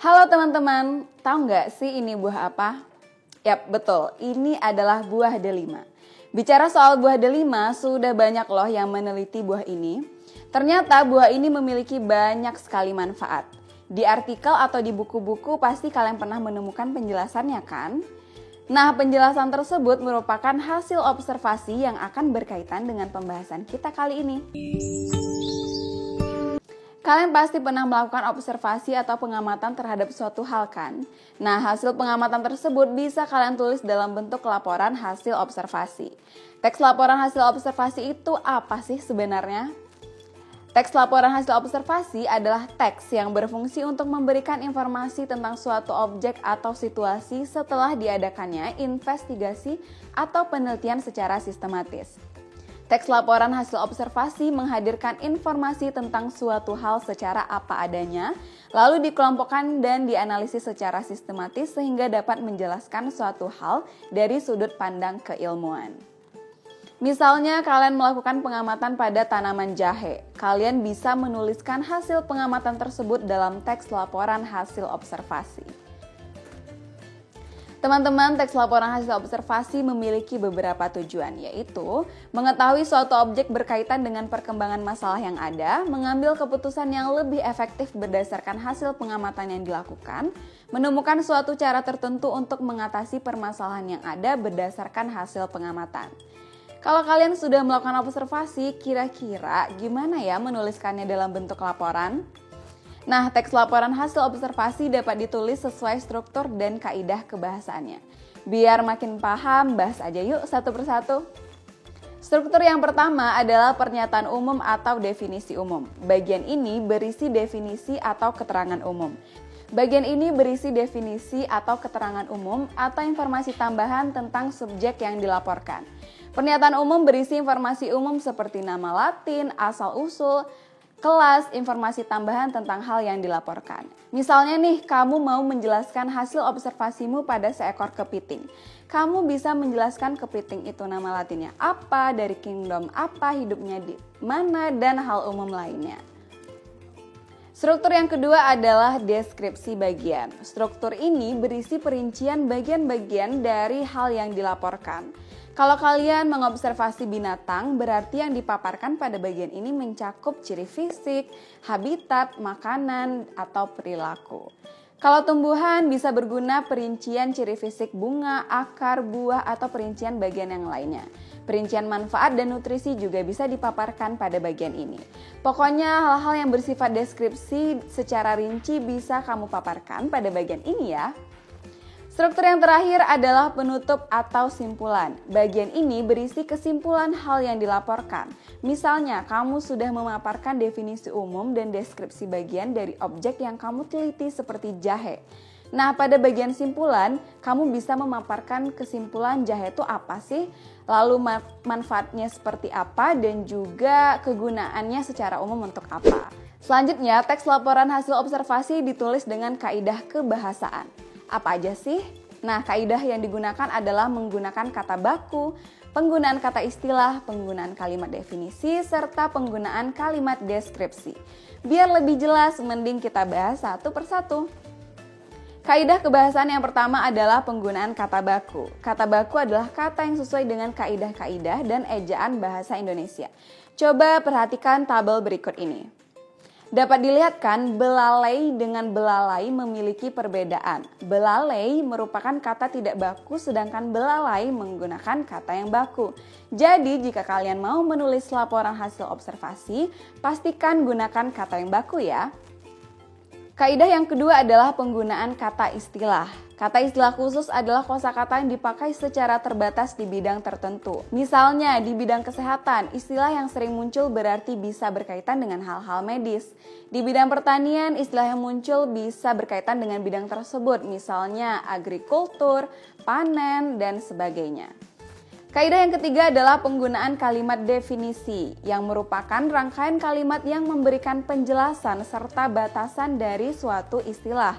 Halo teman-teman, tahu nggak sih ini buah apa? Yap, betul, ini adalah buah delima. Bicara soal buah delima, sudah banyak loh yang meneliti buah ini. Ternyata buah ini memiliki banyak sekali manfaat. Di artikel atau di buku-buku pasti kalian pernah menemukan penjelasannya kan? Nah, penjelasan tersebut merupakan hasil observasi yang akan berkaitan dengan pembahasan kita kali ini. Kalian pasti pernah melakukan observasi atau pengamatan terhadap suatu hal kan? Nah, hasil pengamatan tersebut bisa kalian tulis dalam bentuk laporan hasil observasi. Teks laporan hasil observasi itu apa sih sebenarnya? Teks laporan hasil observasi adalah teks yang berfungsi untuk memberikan informasi tentang suatu objek atau situasi setelah diadakannya investigasi atau penelitian secara sistematis. Teks laporan hasil observasi menghadirkan informasi tentang suatu hal secara apa adanya, lalu dikelompokkan dan dianalisis secara sistematis sehingga dapat menjelaskan suatu hal dari sudut pandang keilmuan. Misalnya kalian melakukan pengamatan pada tanaman jahe, kalian bisa menuliskan hasil pengamatan tersebut dalam teks laporan hasil observasi. Teman-teman, teks laporan hasil observasi memiliki beberapa tujuan, yaitu mengetahui suatu objek berkaitan dengan perkembangan masalah yang ada, mengambil keputusan yang lebih efektif berdasarkan hasil pengamatan yang dilakukan, menemukan suatu cara tertentu untuk mengatasi permasalahan yang ada berdasarkan hasil pengamatan. Kalau kalian sudah melakukan observasi, kira-kira gimana ya menuliskannya dalam bentuk laporan? Nah, teks laporan hasil observasi dapat ditulis sesuai struktur dan kaidah kebahasaannya. Biar makin paham, bahas aja yuk satu persatu. Struktur yang pertama adalah pernyataan umum atau definisi umum. Bagian ini berisi definisi atau keterangan umum. Bagian ini berisi definisi atau keterangan umum atau informasi tambahan tentang subjek yang dilaporkan. Pernyataan umum berisi informasi umum seperti nama Latin, asal-usul, kelas, informasi tambahan tentang hal yang dilaporkan. Misalnya nih, kamu mau menjelaskan hasil observasimu pada seekor kepiting. Kamu bisa menjelaskan kepiting itu nama latinnya apa, dari kingdom apa, hidupnya di mana, dan hal umum lainnya. Struktur yang kedua adalah deskripsi bagian. Struktur ini berisi perincian bagian-bagian dari hal yang dilaporkan. Kalau kalian mengobservasi binatang, berarti yang dipaparkan pada bagian ini mencakup ciri fisik, habitat, makanan, atau perilaku. Kalau tumbuhan bisa berguna perincian ciri fisik bunga, akar, buah, atau perincian bagian yang lainnya. Perincian manfaat dan nutrisi juga bisa dipaparkan pada bagian ini. Pokoknya hal-hal yang bersifat deskripsi secara rinci bisa kamu paparkan pada bagian ini ya. Struktur yang terakhir adalah penutup atau simpulan. Bagian ini berisi kesimpulan hal yang dilaporkan. Misalnya, kamu sudah memaparkan definisi umum dan deskripsi bagian dari objek yang kamu teliti seperti jahe. Nah, pada bagian simpulan, kamu bisa memaparkan kesimpulan jahe itu apa sih, lalu manfaatnya seperti apa, dan juga kegunaannya secara umum untuk apa. Selanjutnya, teks laporan hasil observasi ditulis dengan kaidah kebahasaan. Apa aja sih? Nah, kaidah yang digunakan adalah menggunakan kata baku, penggunaan kata istilah, penggunaan kalimat definisi, serta penggunaan kalimat deskripsi. Biar lebih jelas, mending kita bahas satu persatu. Kaidah kebahasaan yang pertama adalah penggunaan kata baku. Kata baku adalah kata yang sesuai dengan kaidah-kaidah dan ejaan bahasa Indonesia. Coba perhatikan tabel berikut ini. Dapat dilihat kan, belalai dengan belalai memiliki perbedaan. Belalai merupakan kata tidak baku, sedangkan belalai menggunakan kata yang baku. Jadi, jika kalian mau menulis laporan hasil observasi, pastikan gunakan kata yang baku ya. Kaidah yang kedua adalah penggunaan kata istilah. Kata istilah khusus adalah kosakata yang dipakai secara terbatas di bidang tertentu. Misalnya di bidang kesehatan, istilah yang sering muncul berarti bisa berkaitan dengan hal-hal medis. Di bidang pertanian, istilah yang muncul bisa berkaitan dengan bidang tersebut, misalnya agrikultur, panen, dan sebagainya. Kaidah yang ketiga adalah penggunaan kalimat definisi yang merupakan rangkaian kalimat yang memberikan penjelasan serta batasan dari suatu istilah.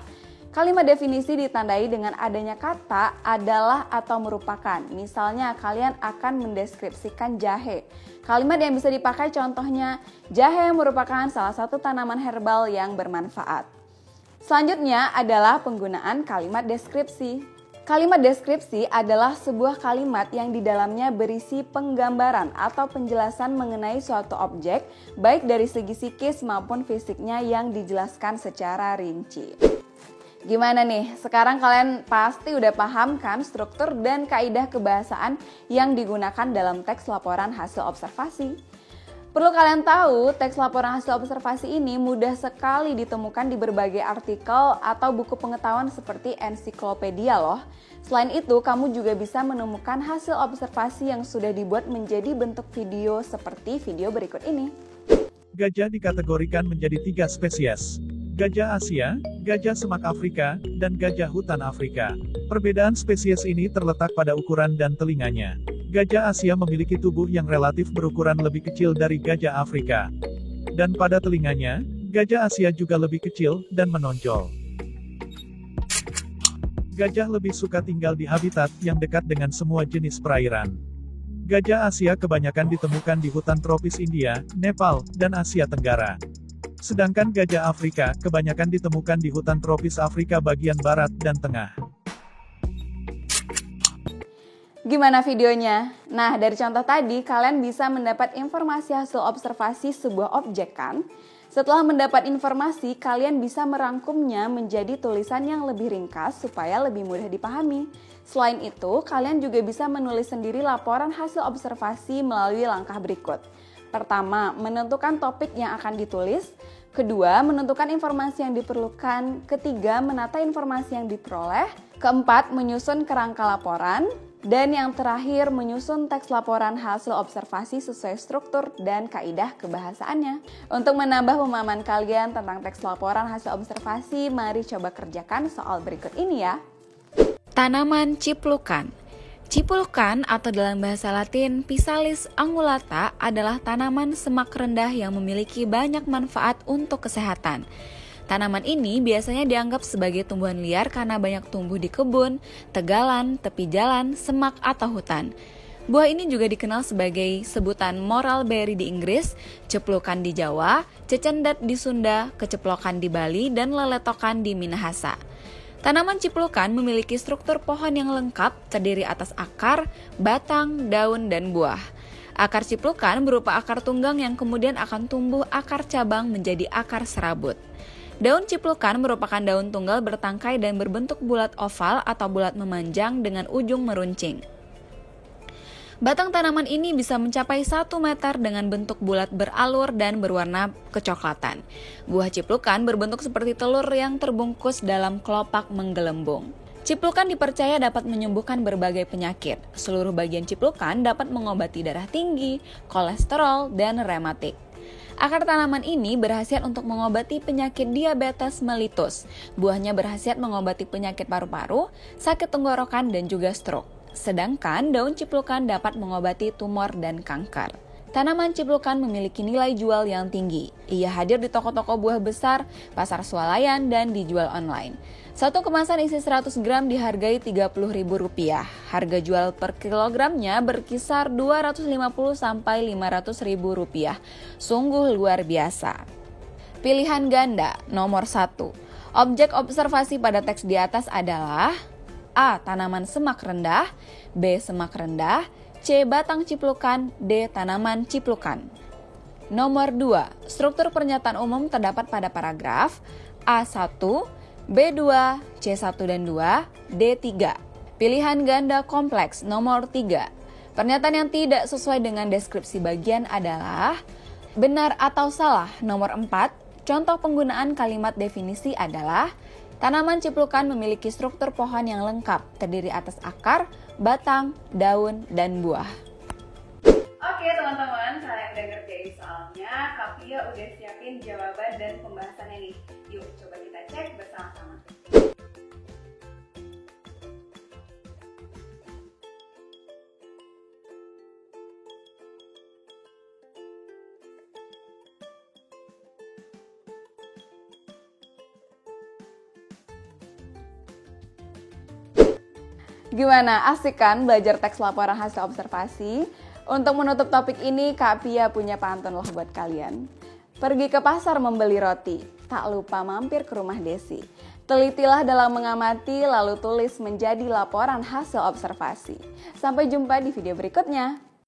Kalimat definisi ditandai dengan adanya kata adalah atau merupakan. Misalnya kalian akan mendeskripsikan jahe. Kalimat yang bisa dipakai contohnya, jahe merupakan salah satu tanaman herbal yang bermanfaat. Selanjutnya adalah penggunaan kalimat deskripsi. Kalimat deskripsi adalah sebuah kalimat yang di dalamnya berisi penggambaran atau penjelasan mengenai suatu objek, baik dari segi psikis maupun fisiknya yang dijelaskan secara rinci. Gimana nih? Sekarang kalian pasti udah paham kan struktur dan kaidah kebahasaan yang digunakan dalam teks laporan hasil observasi? Perlu kalian tahu, teks laporan hasil observasi ini mudah sekali ditemukan di berbagai artikel atau buku pengetahuan seperti ensiklopedia loh. Selain itu, kamu juga bisa menemukan hasil observasi yang sudah dibuat menjadi bentuk video seperti video berikut ini. Gajah dikategorikan menjadi 3 spesies. Gajah Asia, gajah semak Afrika, dan gajah hutan Afrika. Perbedaan spesies ini terletak pada ukuran dan telinganya. Gajah Asia memiliki tubuh yang relatif berukuran lebih kecil dari gajah Afrika. Dan pada telinganya, gajah Asia juga lebih kecil dan menonjol. Gajah lebih suka tinggal di habitat yang dekat dengan semua jenis perairan. Gajah Asia kebanyakan ditemukan di hutan tropis India, Nepal, dan Asia Tenggara. Sedangkan gajah Afrika kebanyakan ditemukan di hutan tropis Afrika bagian barat dan tengah. Gimana videonya? Nah, dari contoh tadi, kalian bisa mendapat informasi hasil observasi sebuah objek kan? Setelah mendapat informasi, kalian bisa merangkumnya menjadi tulisan yang lebih ringkas supaya lebih mudah dipahami. Selain itu, kalian juga bisa menulis sendiri laporan hasil observasi melalui langkah berikut. Pertama, menentukan topik yang akan ditulis. Kedua, menentukan informasi yang diperlukan. Ketiga, menata informasi yang diperoleh. Keempat, menyusun kerangka laporan. Dan yang terakhir, menyusun teks laporan hasil observasi sesuai struktur dan kaidah kebahasaannya. Untuk menambah pemahaman kalian tentang teks laporan hasil observasi, mari coba kerjakan soal berikut ini ya. Tanaman ciplukan. Ciplukan atau dalam bahasa Latin Physalis angulata adalah tanaman semak rendah yang memiliki banyak manfaat untuk kesehatan. Tanaman ini biasanya dianggap sebagai tumbuhan liar karena banyak tumbuh di kebun, tegalan, tepi jalan, semak, atau hutan. Buah ini juga dikenal sebagai sebutan moral berry di Inggris, ceplukan di Jawa, cecendet di Sunda, keceplokan di Bali, dan leletokan di Minahasa. Tanaman ciplukan memiliki struktur pohon yang lengkap, terdiri atas akar, batang, daun, dan buah. Akar ciplukan berupa akar tunggang yang kemudian akan tumbuh akar cabang menjadi akar serabut. Daun ciplukan merupakan daun tunggal bertangkai dan berbentuk bulat oval atau bulat memanjang dengan ujung meruncing. Batang tanaman ini bisa mencapai 1 meter dengan bentuk bulat beralur dan berwarna kecoklatan. Buah ciplukan berbentuk seperti telur yang terbungkus dalam kelopak menggelembung. Ciplukan dipercaya dapat menyembuhkan berbagai penyakit. Seluruh bagian ciplukan dapat mengobati darah tinggi, kolesterol, dan rematik. Akar tanaman ini berkhasiat untuk mengobati penyakit diabetes mellitus. Buahnya berkhasiat mengobati penyakit paru-paru, sakit tenggorokan, dan juga stroke. Sedangkan daun ciplukan dapat mengobati tumor dan kanker. Tanaman ciplukan memiliki nilai jual yang tinggi. Ia hadir di toko-toko buah besar, pasar swalayan, dan dijual online. Satu kemasan isi 100 gram dihargai Rp30.000. Harga jual per kilogramnya berkisar Rp250 sampai Rp500.000. Sungguh luar biasa. Pilihan ganda nomor 1. Objek observasi pada teks di atas adalah A. Tanaman semak rendah, B. Semak rendah, C. Batang ciplukan, D. Tanaman ciplukan. Nomor 2. Struktur pernyataan umum terdapat pada paragraf A1, B2, C1 dan 2, D3. Pilihan ganda kompleks nomor 3. Pernyataan yang tidak sesuai dengan deskripsi bagian adalah benar atau salah. Nomor 4. Contoh penggunaan kalimat definisi adalah tanaman ciplukan memiliki struktur pohon yang lengkap, terdiri atas akar, batang, daun, dan buah. Oke teman-teman, kalian udah ngerjain soalnya, Kapia udah siapin jawaban dan pembahasannya nih. Yuk coba kita cek bersama-sama. Gimana, asik kan belajar teks laporan hasil observasi? Untuk menutup topik ini, Kak Pia punya pantun loh buat kalian. Pergi ke pasar membeli roti, tak lupa mampir ke rumah Desi. Telitilah dalam mengamati, lalu tulis menjadi laporan hasil observasi. Sampai jumpa di video berikutnya.